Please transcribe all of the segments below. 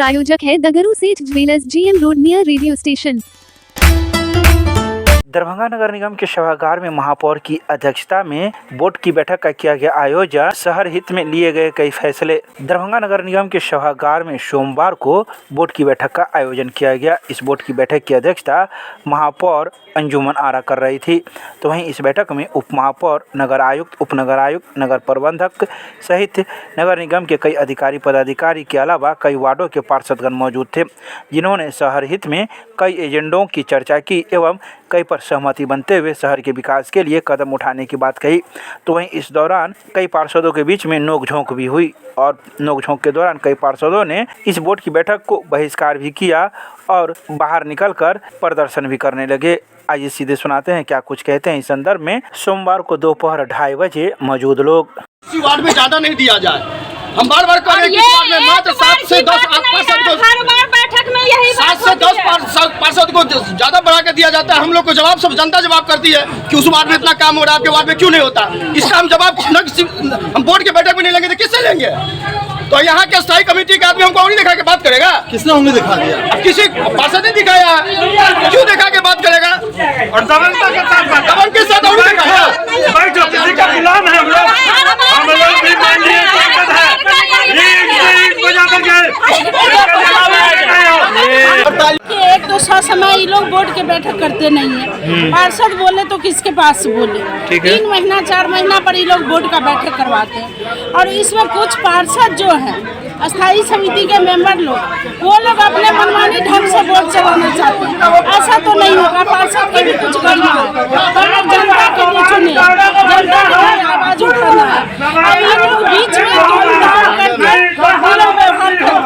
प्रायोजक है Dagru Seth jewellers, GM road near radio station. Darbhanga नगर निगम के सभागार में महापौर की अध्यक्षता में बोर्ड की बैठक का किया गया आयोजन। शहर हित में लिए गए कई फैसले। दरभंगा नगर निगम के सभागार में सोमवार को बोर्ड की बैठक का आयोजन किया गया। इस बोर्ड की बैठक की अध्यक्षता महापौर अंजुमन आरा कर रही थी। तो वहीं इस बैठक में उप महापौर, नगर आयुक्त, उपनगर आयुक्त, नगर प्रबंधक सहित नगर निगम के कई अधिकारी पदाधिकारी के अलावा कई वार्डों के पार्षदगण मौजूद थे, जिन्होंने शहर हित में कई एजेंडों की चर्चा की एवं कई पर सहमति बनते हुए शहर के विकास के लिए कदम उठाने की बात कही। तो वहीं इस दौरान कई पार्षदों के बीच में नोकझोंक भी हुई और नोकझोंक के दौरान कई पार्षदों ने इस बोर्ड की बैठक को बहिष्कार भी किया और बाहर निकलकर प्रदर्शन भी करने लगे। आइए सीधे सुनाते हैं क्या कुछ कहते हैं इस संदर्भ में सोमवार को दोपहर 2:30 बजे मौजूद लोग। इसी वार्ड में ज्यादा नहीं दिया जाए। हम बार-बार कह रहे हैं कि वार्ड में मात्र 7 से 10 पार्षद को, हर बार बैठक में यही 7 से 10 पार्षद को ज्यादा बढ़ा के दिया जाता है। हम लोग को जवाब सब जनता जवाब करती है कि उस वार्ड में इतना काम हो रहा है, आपके वार्ड में क्यों नहीं होता। इसका हम जवाब हम बोर्ड के बैठक में नहीं लेंगे तो किससे लेंगे। तो यहाँ के स्थायी कमेटी के आदमी हमको उंगली दिखा के बात करेगा। किसने उंगली दिखा दिया? अब किसी पार्षद ने दिखाया, क्यों दिखा के बात करेगा और दबन के साथ उंगली दिखाया। किसी का गुलाम है हम लोग भी मान लिए एक तो समय ये लोग बोर्ड के बैठक करते नहीं है। पार्षद बोले तो किसके पास बोले। 3 महीना 4 महीना पर ये लोग बोर्ड का बैठक करवाते हैं। और इसमें कुछ पार्षद जो है अस्थायी समिति के मेंबर लोग, वो लोग अपने मनमानी ढंग से बोर्ड चलाना चाहते हैं। ऐसा तो नहीं होगा। पार्षद की भी कुछ करना है, जनता के लिए चुने, जनता की आवाज उठाना है। अब ये लोग बीच में व्यवहार करते हैं।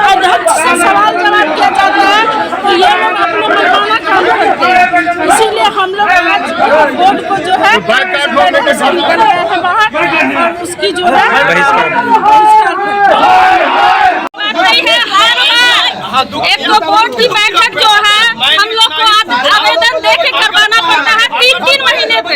अध्यक्ष से सवाल जवाब किया जाता है तो ये लोग अपने मनमाना काम करते हैं। इसीलिए हम लोग आज बोर्ड को जो है निकल गए हैं बाहर और उसकी जो है एक तो बोर्ड की बैठक जो है हम लोग को आवेदन देके करवाना पड़ता है 3-3 महीने पे।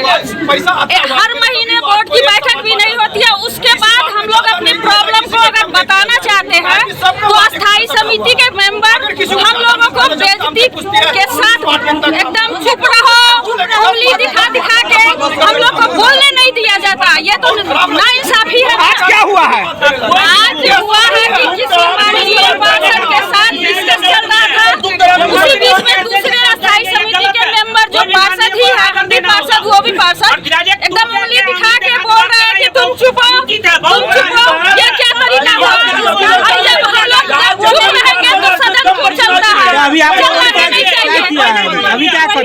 हर महीने बोर्ड की बैठक भी नहीं होती है। उसके बाद हम लोग अपनी प्रॉब्लम को अगर बताना चाहते हैं तो अस्थायी समिति के मेंबर हम लोगों को बेइज्जती के साथ एकदम चुप रहो, उंगली दिखा के हम लोग को बोलने नहीं दिया जाता। ये तो नाइंसाफी है। आज क्या हुआ है? आज हुआ है कि किसी माननीय पार्षद के साथ डिस्कस चल रहा था। उसी बीच में दूसरे अस्थायी समिति के मेंबर जो पार्षद ही है, हम भी पार्षद, वो भी पार्षद, एकदम उंगली दिखा के बोल रहे हैं कि तुम चुप हो। ये क्या तरीका हुआ? जब हम लोग चुप रहेंगे तो सदन को चलता है। अभी आप अभी क्या कर रहे हैं? अभी क्या कर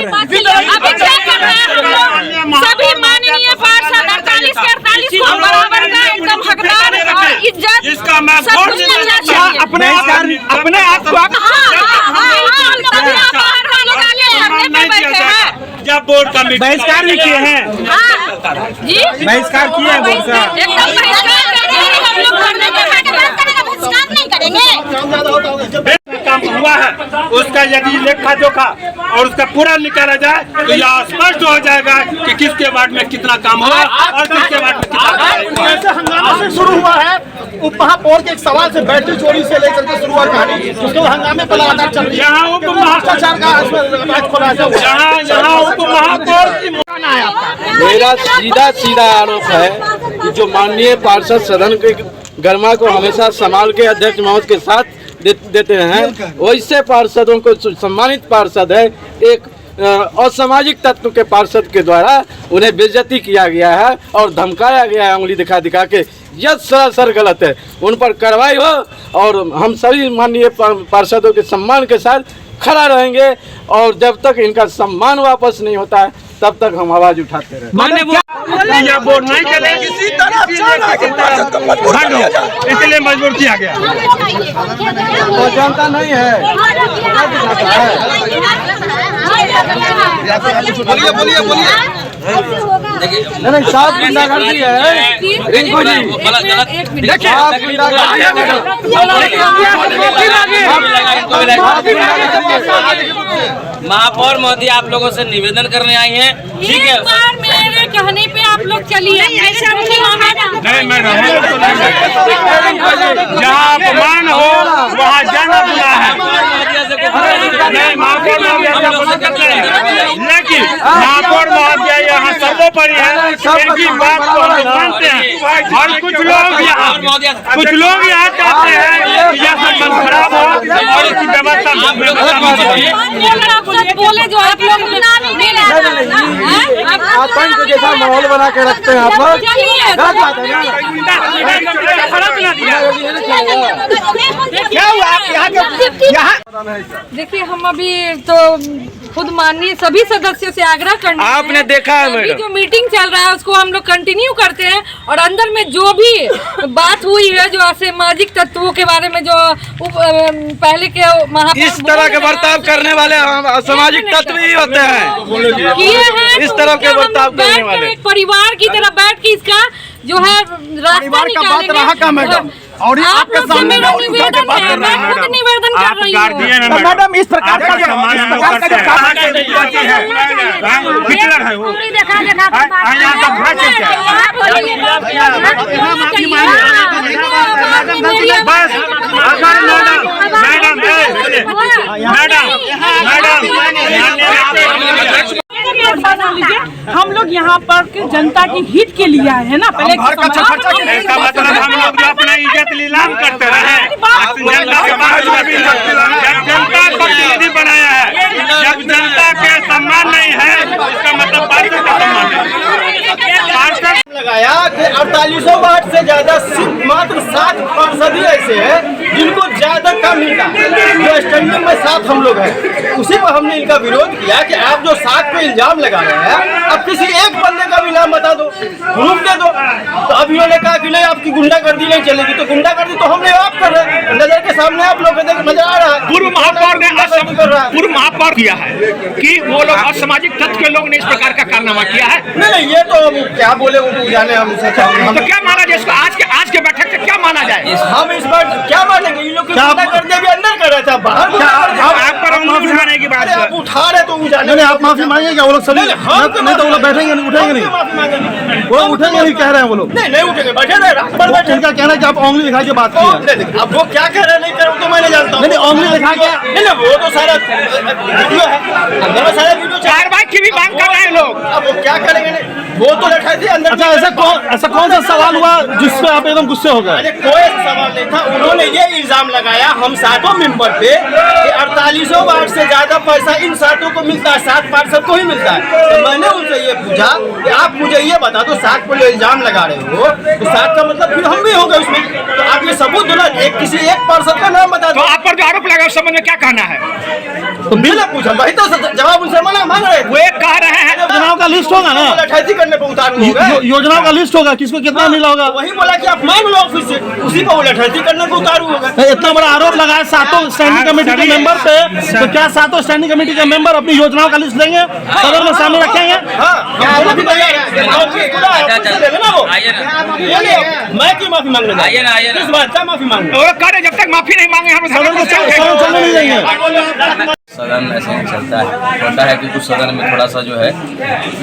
रहे हैं हम लोग? सभी माननीय पार्षद 48 के 48 को बराबर का एकदम हकदार और इज्जत सब कुछ मिलना चाहिए। अपने आप को जब बोर्ड का बहिष्कार भी किए हैं। जी बहिष्कार किए हैं बोर्ड का। एकदम बहिष्कार करके हम लोग करने के बहिष्कार नहीं करेंगे। काम हुआ है उसका यदि लेखा जोखा और उसका पूरा निकाला जाए तो यह स्पष्ट हो जाएगा कि किसके वार्ड में कितना काम हुआ और किसके वार्ड में कितना। ऐसे हंगामा से शुरू हुआ है। उप महापौर के एक सवाल से बैटरी चोरी से लेकर के शुरू हुआ कहानी, उसके हंगामे पर लगातार चल रही है। यहाँ उप भ्रष्टाचार का यहाँ उप महापौर की मेरा सीधा आरोप है कि जो माननीय पार्षद सदन के गर्मा को हमेशा संभाल के अध्यक्ष महोदय के साथ देते हैं, वैसे पार्षदों को सम्मानित पार्षद है एक असामाजिक तत्व के पार्षद के द्वारा उन्हें बेइज्जती किया गया है और धमकाया गया है उंगली दिखा के। यह सरासर गलत है। उन पर कार्रवाई हो और हम सभी माननीय पार्षदों के सम्मान के साथ खड़ा रहेंगे और जब तक इनका सम्मान वापस नहीं होता है तब तक हम आवाज उठाते रहे। यह बोर्ड नहीं चले किसी तरह इसलिए मजबूर किया गया। वो जानता नहीं है। बोलिए नहीं साफ गुंडागर्दी है रिंकू जी। महापौर महोदय आप लोगों से निवेदन करने आई हैं, ठीक है। मेरे कहने पे आप लोग चलिए। नहीं मैडम, जहाँ अपमान हो वहाँ जाना बुरा है। नहीं महापौर लेकिन महापौर महोदय यहाँ सर्वोपरि है, इनकी बात को हम मानते हैं। और कुछ लोग यहाँ चाहते हैं कि यह सब बंद खराब हो और इसकी व्यवस्था बोले जो आप लोग आतंक जैसा माहौल बना के रखते हैं आप लोग। क्या हुआ आप यहाँ देखिए, हम अभी तो खुद माननीय सभी सदस्यों से आग्रह करना, आपने देखा है मैडम, जो मीटिंग चल रहा है उसको हम लोग कंटिन्यू करते हैं और अंदर में जो भी बात हुई है, जो असामाजिक तत्वों के बारे में जो पहले के महापौर इस तरह के बर्ताव करने वाले असामाजिक तत्व ही होते हैं, किए हैं। इस तरह के बर्ताव करने वाले एक परिवार की तरह बैठ के इसका जो है रास्ता निकालेंगे। और आपके सामने मेरा निवेदन है, मैं खुद निवेदन कर रही हूँ। मैडम इस प्रकार का हिटलर है वो। बस मैडम हम लोग यहाँ पर के जनता के हित के लिए आए हैं ना। पहले इसका मतलब हम लोग जो अपना इज्जत नीलाम करते रहे, जनता के जनता प्रतिनिधि बनाया है। जब जनता के सम्मान नहीं है इसका मतलब पार्षद का सम्मान है। लगाया कि 4800 वाट से ज्यादा सिर्फ मात्र 7 पार्षद ही ऐसे हैं जिनको ज्यादा कम मिलता है। जो स्टैंडिंग में 7 हम लोग हैं, उसी पर हमने इनका विरोध किया कि आप जो 7 पे इल्जाम लगा रहे हैं, अब किसी एक बंदे का भी नाम बता दो, प्रूफ दे दो। तो अब इन्होंने कहा कि नहीं आपकी गुंडागर्दी नहीं चलेगी, तो गुंडागर्दी तो हमने आप कर रहे हैं, नजर के सामने आप लोग नजर आ रहा है। पूर्व महापौर ने पूर्व महापौर किया है कि वो लोग असामाजिक तत्व के लोग ने इस प्रकार का कारनामा किया है। नहीं ये तो क्या बोले वो जाने हम तो क्या माना जाए इसको? आज के बैठक से क्या माना जाए? हम इस बार क्या मानेंगे? इन लोग की गुंडागर्दी भी अंदर कर रहा था, बाहर आप पर माफी उठाने की बात आप उठा रहे तो नहीं आप माफी मांगेंगे क्या? वो लोग सभी नहीं तो वो लोग बैठेंगे नहीं, उठेंगे नहीं, वो उठेंगे नहीं कह रहे हैं वो लोग। नहीं उठेंगे, बैठे रहे रात भर बैठे। इनका कहना है कि आप उंगली दिखा के बात की। अब वो क्या कह रहे हैं नहीं कर रहे तो मैंने जानता हूँ। नहीं उंगली दिखा के नहीं वो तो सारा वीडियो है, अंदर में सारा वीडियो कार्रवाई की भी मांग कर रहे हैं लोग। अब वो क्या करेंगे? वो तो रखा थी अंदर। अच्छा ऐसा कौन सा सवाल हुआ जिसपे आप एकदम गुस्से हो गए? अरे कोई सवाल नहीं था, उन्होंने ये इल्जाम लगाया हम 7 मेंबर पे कि 4800 वाट से ज्यादा पैसा इन 7 को मिलता है, 7 पार्षद को ही मिलता है। तो मैंने उनसे ये पूछा कि आप मुझे ये बता दो 7 को जो इल्जाम लगा रहे हो तो 7 का मतलब फिर हम भी हो गए उसमें। तो आप ये सबूत दो ना, किसी एक पार्षद का नाम बता दो। तो आप पर जो आरोप लगा उस संबंध में क्या कहना है? तो बिना पूछा वही तो जवाब उनसे मांग रहे थे। वो एक कह रहे हैं योजनाओं का लिस्ट होगा ना, लठाई करने पर उतारू होगा, योजनाओं का लिस्ट होगा, किसको कितना मिला होगा। वही बोला कि आप मांग लो ऑफिस से, उसी को लठाई करने को उतारू होगा। इतना बड़ा आरोप लगाया 7 स्टैंडिंग कमेटी के मेंबर पे, तो क्या 7 स्टैंडिंग कमेटी के मेंबर अपनी योजनाओं का लिस्ट देंगे, सदन में सामने रखेंगे? मैं क्यों माफी मांगने? किस बात का माफी मांगने? जब तक माफी नहीं मांगे हम सदन को चलने नहीं देंगे। सदन ऐसे ही चलता है, होता है कि कुछ सदन में थोड़ा सा जो है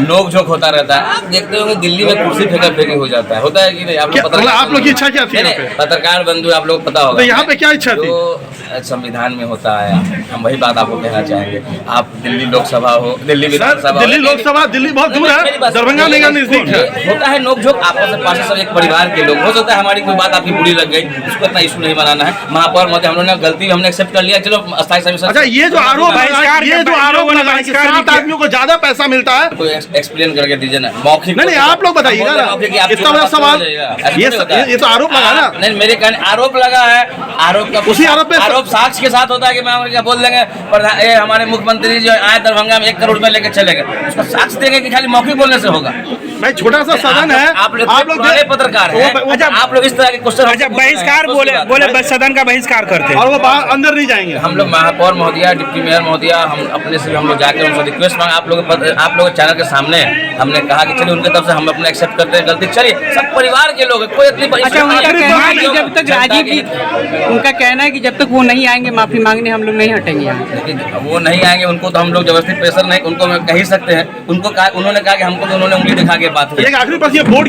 नोक झोंक होता रहता है। आप देखते होंगे दिल्ली में कुर्सी फेंका फेंकी हो जाता है, होता है कि नहीं? आप लोग की इच्छा क्या थी? पत्रकार बंधु आप लोग पता होगा यहाँ पे क्या इच्छा थी? जो संविधान में होता है, हम वही बात आपको कहना चाहेंगे। आप दिल्ली लोकसभा हो, दिल्ली विधानसभा, दिल्ली लोकसभा दिल्ली बहुत दूर है, दरभंगा नहीं नजदीक है। होता है नोक झोंक आपस में, पार्षद सब एक परिवार के लोग। हो सकता है हमारी कोई बात आपकी बुरी लग गई, उसको इतना इशू नहीं बनाना है। महापौर महोदय हम लोगों ने गलती हमने एक्सेप्ट कर लिया, चलो अस्थायी समिति। अच्छा ये जो आरोप लगा कि 7 आदमियों को ज्यादा पैसा मिलता है, कोई एक्सप्लेन करके दीजिए ना, मौखिक। नहीं आप लोग बताइएगा ना, इतना बड़ा सवाल, ये तो आरोप लगा ना। नहीं मेरे कहने आरोप लगा है, आरोप का उसी आरोप साक्ष्य के साथ होता है कि मैं क्या बोल देंगे ये हमारे मुख्यमंत्री जो आए दरभंगा में 1 करोड़ रुपए लेके चले गए, उसका साक्ष्य देंगे कि खाली मौखिक बोलने से होगा? भाई छोटा सा सदन है, आप लोग पत्रकार हैं, आप लोग इस तरह के क्वेश्चन बहिष्कार बोले सदन का बहिष्कार करते हैं और वो अंदर नहीं जाएंगे। हम लोग महापौर महोदया, डिप्टी मेयर महोदया, हम अपने से हम लोग जाकर उनसे रिक्वेस्ट मांगा। आप लोग चैनल के सामने हमने कहा कि चलिए उनके तरफ से हम अपने एक्सेप्ट करते हैं गलती, चलिए सब परिवार के लोग कोई इतनी बड़ी। अच्छा, उनका कहना है कि जब तक राजीव जी, उनका कहना है कि जब तक वो नहीं आएंगे माफी मांगने हम लोग नहीं हटेंगे यहाँ। लेकिन वो नहीं आएंगे, उनको तो हम लोग जबरदस्ती प्रेशर नहीं, उनको कह ही सकते हैं। उनको कहा, उन्होंने कहा कि हमको तो उन्होंने उंगली दिखा के बात की। आखिरी पास ये बोर्ड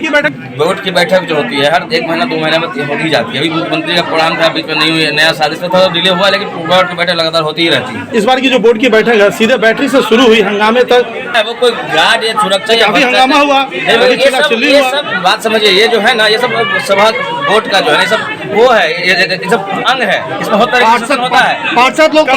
की बैठक जो होती है हर 1 महीना 2 महीने में होती जाती है। अभी मुख्यमंत्री का प्रोग्राम था, बीच में नहीं हुई, नया साजिश में थोड़ा डिले हुआ, लेकिन बोर्ड की बैठक लगातार होती ही रहती है। इस बार की जो बोर्ड की बैठक है सीधे बैटरी से शुरू हुई, हंगामे तक वो कोई गार्ड या सुरक्षा या हंगामा हुआ, ये सब बात समझिए। ये जो है ना, ये सब सभा बोर्ड का जो है, ये सब वो है, ये सब अंग है, इसमें होता है। पार्षद लोग